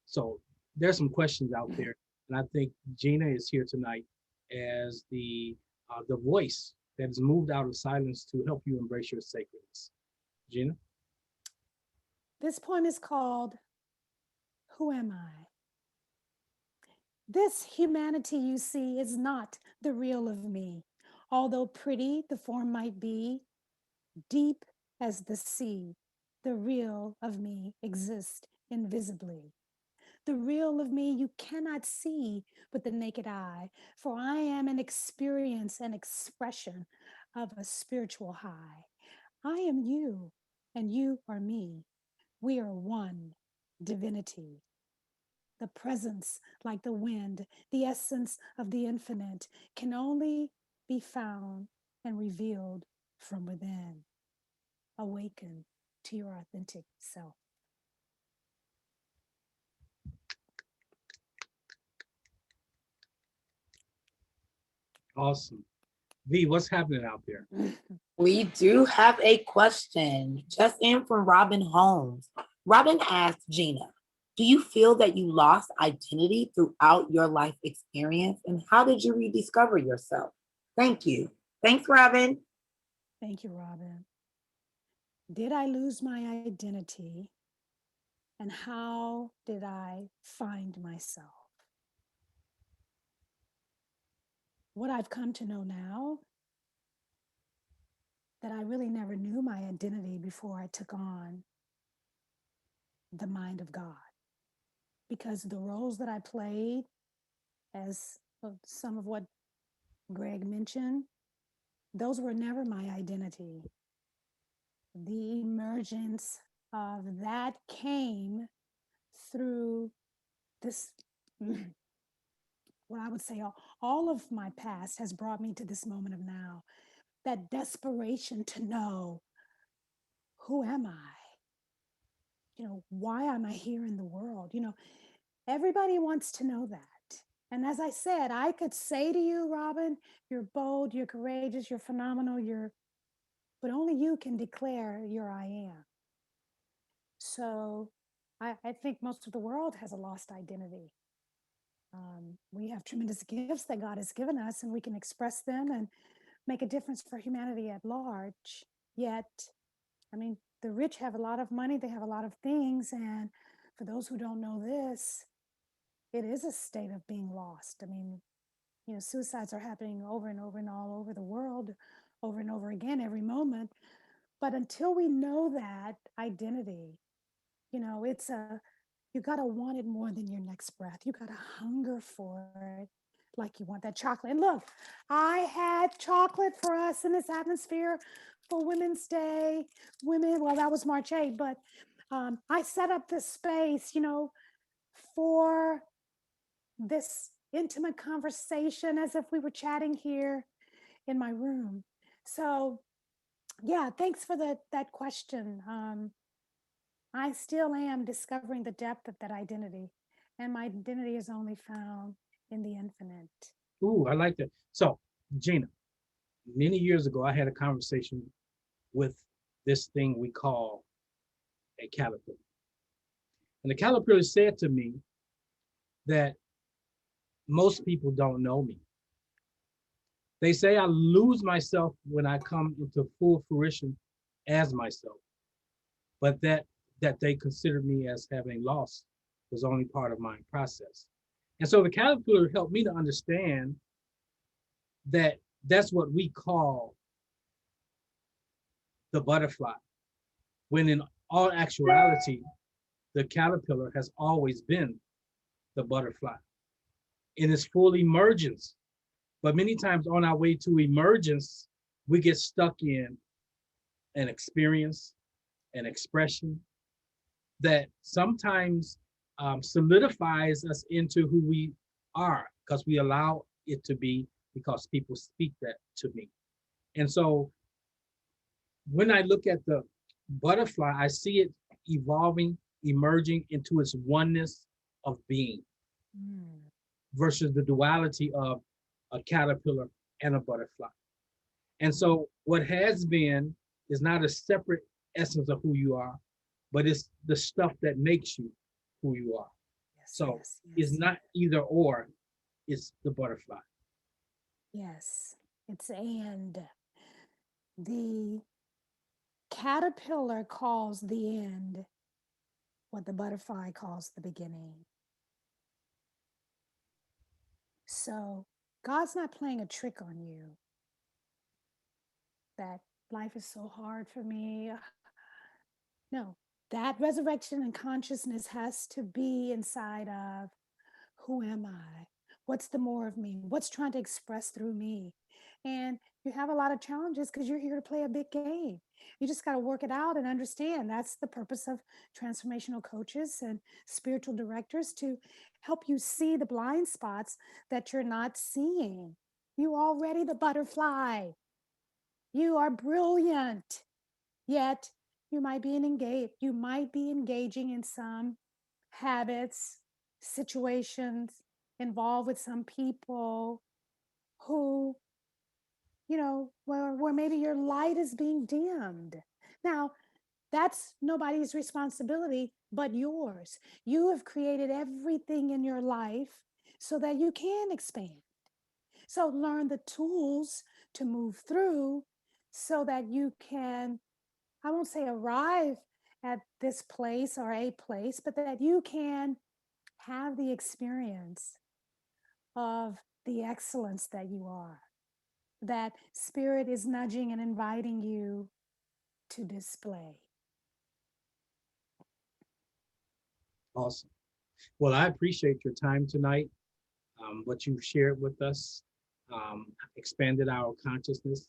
So there's some questions out there. And I think Gina is here tonight as the voice that has moved out of silence to help you embrace your sacredness. Gina? This poem is called Who Am I? This humanity you see is not the real of me. Although pretty the form might be, deep as the sea, the real of me exists invisibly. The real of me you cannot see with the naked eye, for I am an experience and expression of a spiritual high. I am you, and you are me. We are one divinity. The presence, like the wind, the essence of the infinite, can only be found and revealed from within. Awaken to your authentic self. Awesome. V, what's happening out there? We do have a question just in from Robin Holmes. Robin asked Gina, do you feel that you lost identity throughout your life experience? And how did you rediscover yourself? Thank you. Thanks, Robin. Thank you, Robin. Did I lose my identity? And how did I find myself? What I've come to know now, that I really never knew my identity before I took on the mind of God. Because the roles that I played, as some of what Greg mentioned, those were never my identity. The emergence of that came through this, what I would say, all of my past has brought me to this moment of now. That desperation to know, who am I? Why am I here in the world? Everybody wants to know that. And as I said, I could say to you, Robin, you're bold, you're courageous, you're phenomenal, but only you can declare your I am. So I think most of the world has a lost identity. We have tremendous gifts that God has given us, and we can express them and make a difference for humanity at large. Yet, the rich have a lot of money, they have a lot of things, and for those who don't know this, it is a state of being lost. Suicides are happening over and over and all over the world, over and over again, every moment. But until we know that identity, you got to want it more than your next breath. You got to hunger for it like you want that chocolate. And look, I had chocolate for us in this atmosphere for Women's Day. Well, that was March 8th, but I set up this space, for this intimate conversation as if we were chatting here in my room. So yeah, thanks for that question. I still am discovering the depth of that identity, and my identity is only found in the infinite. Ooh, I like that. So, Gina, many years ago, I had a conversation with this thing we call a caterpillar. And the caterpillar said to me that most people don't know me. They say I lose myself when I come into full fruition as myself, but that they consider me as having lost was only part of my process. And so the caterpillar helped me to understand that that's what we call the butterfly, when in all actuality, the caterpillar has always been the butterfly in its full emergence. But many times on our way to emergence, we get stuck in an experience, an expression that sometimes solidifies us into who we are because we allow it to be, because people speak that to me. And so when I look at the butterfly, I see it evolving, emerging into its oneness of being versus the duality of a caterpillar and a butterfly. And so what has been is not a separate essence of who you are, but it's the stuff that makes you who you are. Yes, So yes, it's yes. not either or, it's the butterfly. Yes, it's and. The caterpillar calls the end what the butterfly calls the beginning. So God's not playing a trick on you that life is so hard for me. No, that resurrection and consciousness has to be inside of who am I? What's the more of me? What's trying to express through me? And you have a lot of challenges because you're here to play a big game. You just got to work it out and understand that's the purpose of transformational coaches and spiritual directors, to help you see the blind spots that you're not seeing. You already the butterfly. You are brilliant. Yet you might be engaging in some habits, situations, involved with some people who, where maybe your light is being dimmed. Now, that's nobody's responsibility but yours. You have created everything in your life so that you can expand. So learn the tools to move through so that you can, I won't say arrive at this place or a place, but that you can have the experience of the excellence that you are. That spirit is nudging and inviting you to display. Awesome. Well, I appreciate your time tonight. What you've shared with us, expanded our consciousness.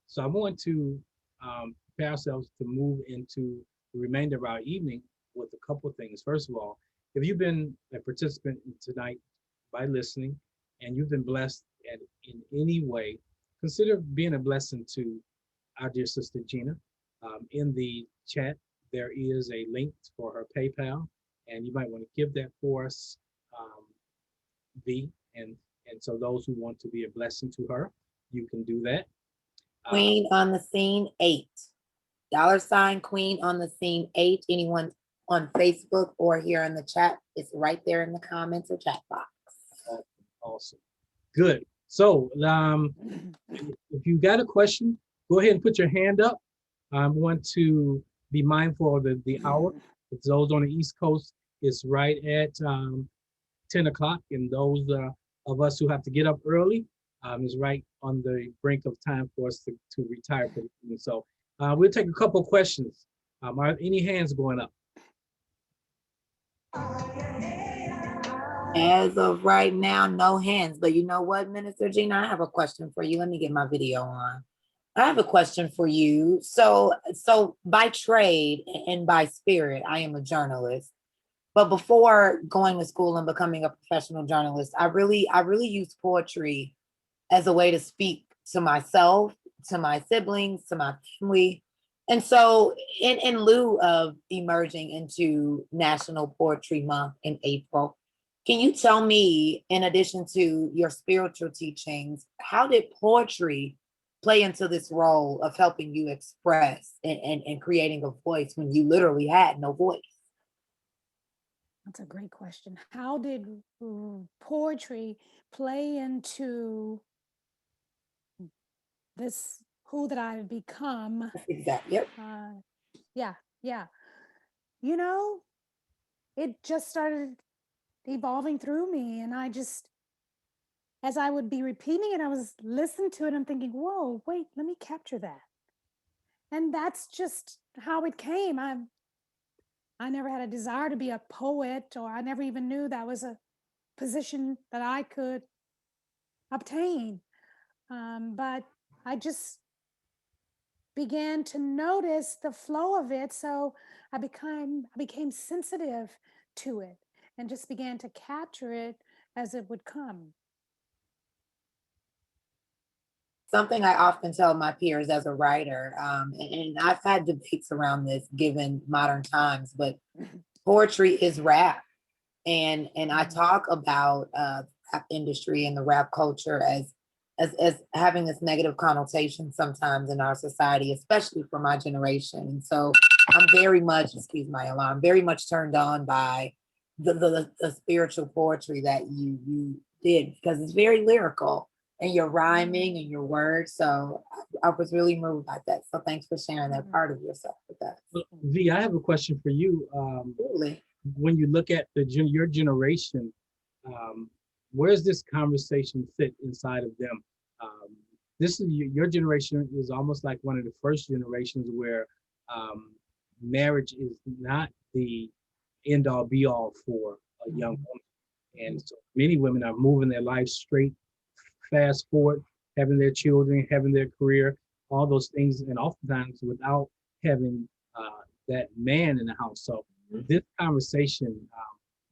So I want to prepare ourselves to move into the remainder of our evening with a couple of things. First of all, if you've been a participant tonight by listening and you've been blessed in any way, consider being a blessing to our dear sister Gina. In the chat, there is a link for her PayPal, and you might want to give that for us, V. And so those who want to be a blessing to her, you can do that. Queen on the scene 8. $ Queen on the scene 8. Anyone on Facebook or here in the chat, it's right there in the comments or chat box. Awesome. Good. So if you got a question, go ahead and put your hand up. I want to be mindful of the hour. For those on the East Coast, it's right at 10 o'clock. And those of us who have to get up early is right on the brink of time for us to retire for the evening. So we'll take a couple of questions. Are any hands going up? As of right now, no hands. But you know what, Minister Gina, I have a question for you. Let me get my video on. I have a question for you. So by trade and by spirit, I am a journalist. But before going to school and becoming a professional journalist, I really used poetry as a way to speak to myself, to my siblings, to my family. And so in lieu of emerging into National Poetry Month in April, can you tell me, in addition to your spiritual teachings, how did poetry play into this role of helping you express and creating a voice when you literally had no voice? That's a great question. How did poetry play into this, who that I've become? Exactly. Yep. Yeah. It just started evolving through me. And as I would be repeating it, I was listening to it and thinking, whoa, wait, let me capture that. And that's just how it came. I never had a desire to be a poet, or I never even knew that was a position that I could obtain. But I just began to notice the flow of it. So I became sensitive to it and just began to capture it as it would come. Something I often tell my peers as a writer, and I've had debates around this given modern times, but poetry is rap. And I talk about rap industry and the rap culture as as having this negative connotation sometimes in our society, especially for my generation. And so I'm very much, excuse my alarm, very much turned on by the spiritual poetry that you did, because it's very lyrical and your rhyming and your words. So I was really moved by that. So thanks for sharing that part of yourself with us. Well, V, I have a question for you. Really. When you look at your generation, where's this conversation fit inside of them? This is your generation is almost like one of the first generations where marriage is not the end all be all for a young woman. And so many women are moving their life straight, fast forward, having their children, having their career, all those things, and oftentimes without having that man in the house. So this conversation,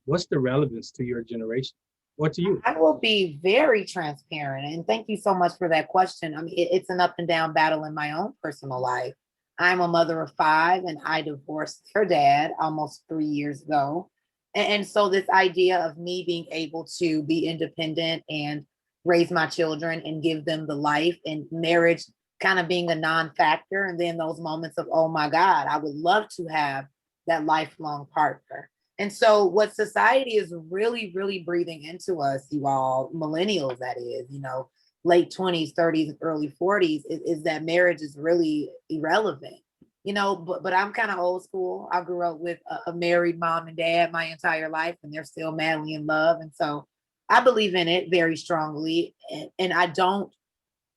what's the relevance to your generation or to you? I will be very transparent, and thank you so much for that question. I mean, it's an up and down battle in my own personal life. I'm a mother of 5, and I divorced her dad almost 3 years ago. And so this idea of me being able to be independent and raise my children and give them the life, and marriage kind of being a non-factor, and then those moments of, oh my God, I would love to have that lifelong partner. And so what society is really, really breathing into us, you all, millennials, that is, late 20s, 30s, early 40s, is that marriage is really irrelevant. But I'm kind of old school. I grew up with a married mom and dad my entire life, and they're still madly in love. And so I believe in it very strongly. And I don't,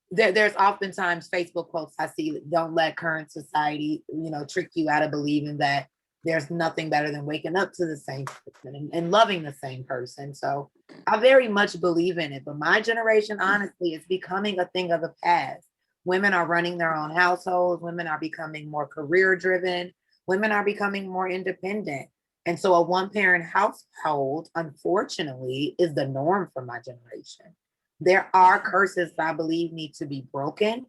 there's oftentimes Facebook posts I see, don't let current society, trick you out of believing that there's nothing better than waking up to the same person and loving the same person. So I very much believe in it. But my generation, honestly, is becoming a thing of the past. Women are running their own households. Women are becoming more career driven. Women are becoming more independent. And so a one-parent household, unfortunately, is the norm for my generation. There are curses that I believe need to be broken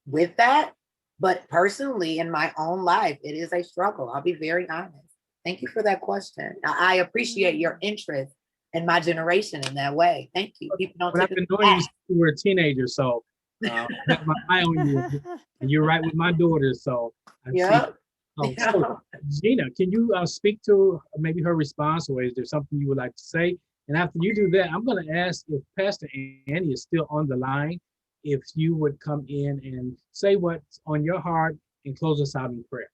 with that. But personally, in my own life, it is a struggle. I'll be very honest. Thank you for that question. I appreciate your interest in my generation in that way. Thank you. People don't. But I've been knowing you since you were a teenager, so I have my eye on you, and you're right with my daughter. So yeah. So Gina, can you speak to maybe her response, or is there something you would like to say? And after you do that, I'm going to ask if Pastor Annie is still on the line, if you would come in and say what's on your heart and close us out in prayer.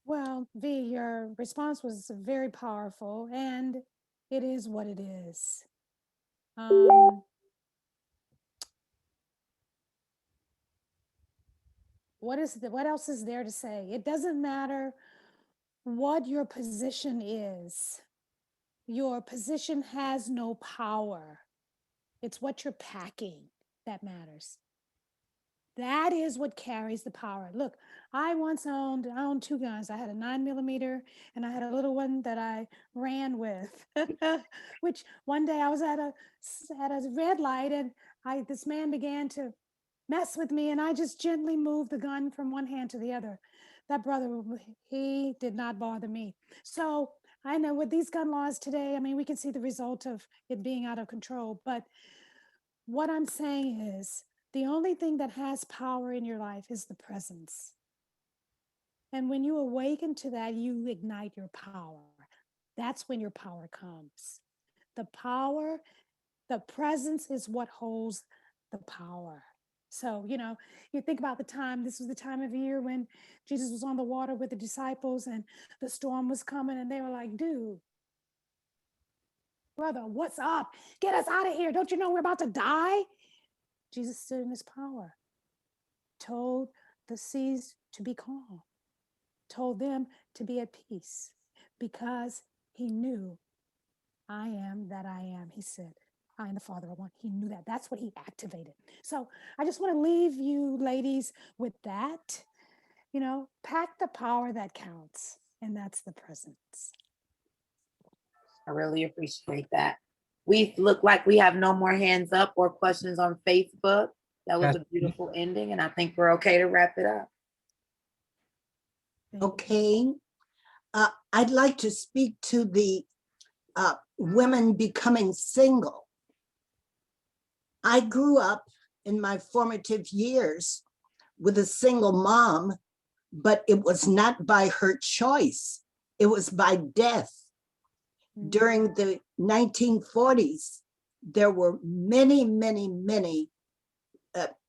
Well, V, your response was very powerful, and it is what it is. What else is there to say? It doesn't matter what your position is. Your position has no power. It's what you're packing that matters. That is what carries the power. Look, I owned 2 guns. I had a 9mm and I had a little one that I ran with, which one day I was at a red light, and this man began to mess with me, and I just gently moved the gun from one hand to the other. That brother, he did not bother me. So I know with these gun laws today, I mean, we can see the result of it being out of control. But what I'm saying is, the only thing that has power in your life is the presence. And when you awaken to that, you ignite your power. That's when your power comes. The presence is what holds the power. So, you think about this was the time of year when Jesus was on the water with the disciples, and the storm was coming, and they were like, dude, brother, what's up? Get us out of here. Don't you know we're about to die? Jesus stood in his power, told the seas to be calm, told them to be at peace, because he knew, I am that I am. He said, I and the Father are one. He knew that. That's what he activated. So I just want to leave you ladies with that. Pack the power that counts, and that's the presence. I really appreciate that. We look like we have no more hands up or questions on Facebook. That was a beautiful ending, and I think we're okay to wrap it up. Okay. I'd like to speak to the women becoming single. I grew up in my formative years with a single mom, but it was not by her choice. It was by death. During the 1940s, there were many, many, many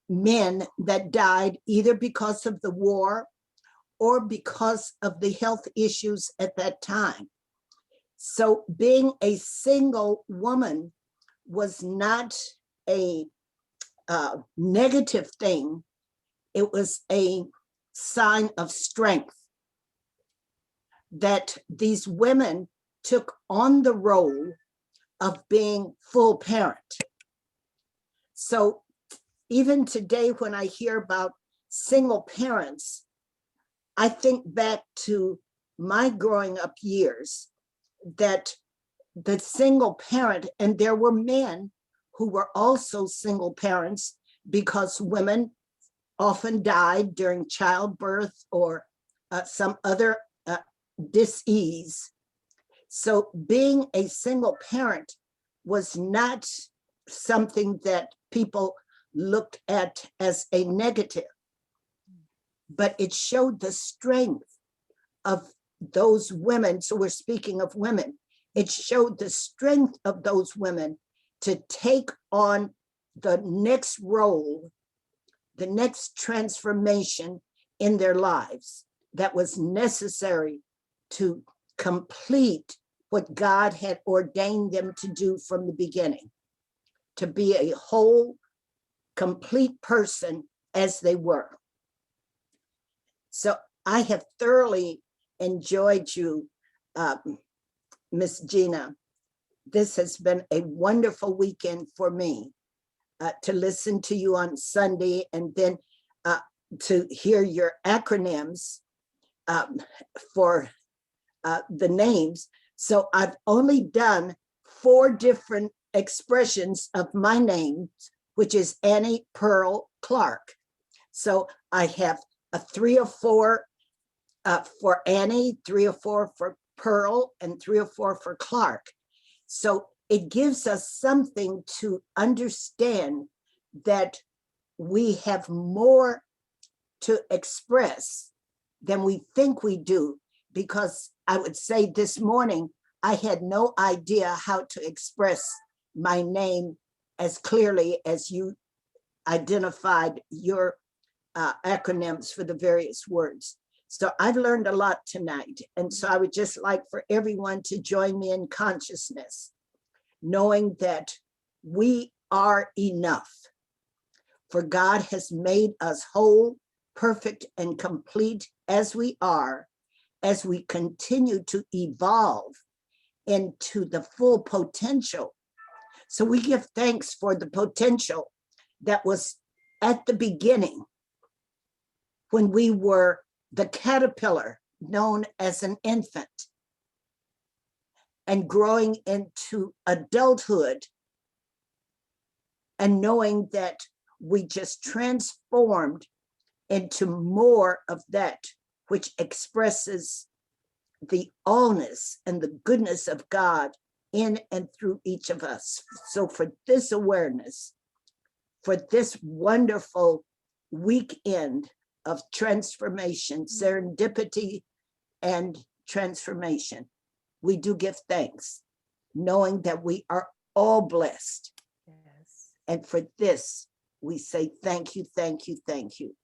men that died either because of the war or because of the health issues at that time. So being a single woman was not a negative thing. It was a sign of strength that these women took on the role of being full parent. So even today, when I hear about single parents, I think back to my growing up years, that the single parent, and there were men who were also single parents because women often died during childbirth or some other dis-ease. So being a single parent was not something that people looked at as a negative, but it showed the strength of those women. So we're speaking of women. It showed the strength of those women to take on the next role, the next transformation in their lives that was necessary to complete what God had ordained them to do from the beginning, to be a whole, complete person as they were. So I have thoroughly enjoyed you, Miss Gina. This has been a wonderful weekend for me to listen to you on Sunday and then to hear your acronyms for the names. So I've only done 4 different expressions of my name, which is Annie Pearl Clark. So I have a 3 or 4 for Annie, 3 or 4 for Pearl, and 3 or 4 for Clark. So it gives us something to understand that we have more to express than we think we do, because I would say this morning, I had no idea how to express my name as clearly as you identified your acronyms for the various words. So I've learned a lot tonight. And so I would just like for everyone to join me in consciousness, knowing that we are enough. For God has made us whole, perfect, and complete as we are, as we continue to evolve into the full potential. So we give thanks for the potential that was at the beginning when we were the caterpillar known as an infant and growing into adulthood and knowing that we just transformed into more of that which expresses the allness and the goodness of God in and through each of us. So for this awareness, for this wonderful weekend of transformation, serendipity, and transformation, we do give thanks, knowing that we are all blessed. Yes. And for this, we say thank you, thank you, thank you.